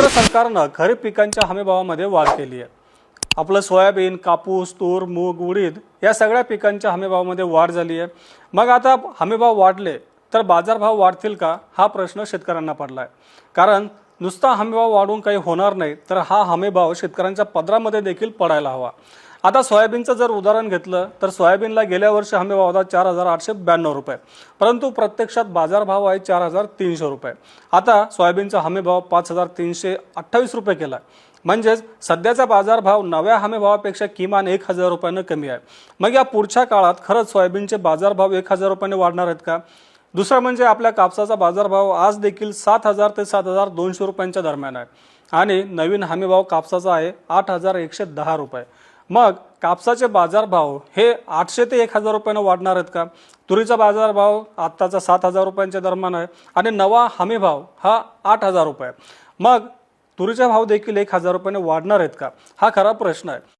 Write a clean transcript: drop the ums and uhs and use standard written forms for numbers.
सरकारनं खरीप पिकांच्या हमीभावामध्ये वाढ केली आहे। आपलं सोयाबीन, कापूस, तूर, मूग, उडीद या सगळ्या पिकांच्या हमीभावामध्ये वाढ झाली आहे। मग आता हमीभाव वाढले तर बाजारभाव वाढतील का हा प्रश्न शेतकऱ्यांना पडला आहे। कारण नुसता हमीभाव वाढून काही होणार नाही, तर हा हमीभाव शेतकऱ्यांच्या पदरामध्ये देखील पडायला हवा। आता सोयाबीनचं जर उदाहरण घेतलं तर सोयाबीनला गेल्या वर्षी हमीभाव होता 4,892 रुपये, परंतु प्रत्यक्षात बाजारभाव आहे 4,300 रुपये। आता सोयाबीनचा हमीभाव 5,328 रुपये केला, म्हणजेच सध्याचा बाजारभाव नव्या हमीभावापेक्षा किमान 1,000 रुपयांनी कमी आहे। मग या पुढच्या काळात खरंच सोयाबीनचे बाजारभाव 1,000 रुपयांनी वाढणार आहेत का? दुसरं म्हणजे आपल्या कापसाचा बाजारभाव आज देखील 7,000 ते 7,200 रुपयांच्या दरम्यान आहे आणि नवीन हमीभाव कापसाचा आहे 8,110 रुपये। मग कापसाचे बाजारभाव हे 800 ते 1,000 रुपयांना वाढणार आहेत का? तुरीचा बाजारभाव आत्ताचा 7,000 रुपयांच्या दरम्यान आहे आणि नवा हमीभाव हा 8,000 रुपये। मग तुरीचा भाव देखील 1,000 रुपयांनी वाढणार आहेत का? हा खरा प्रश्न आहे।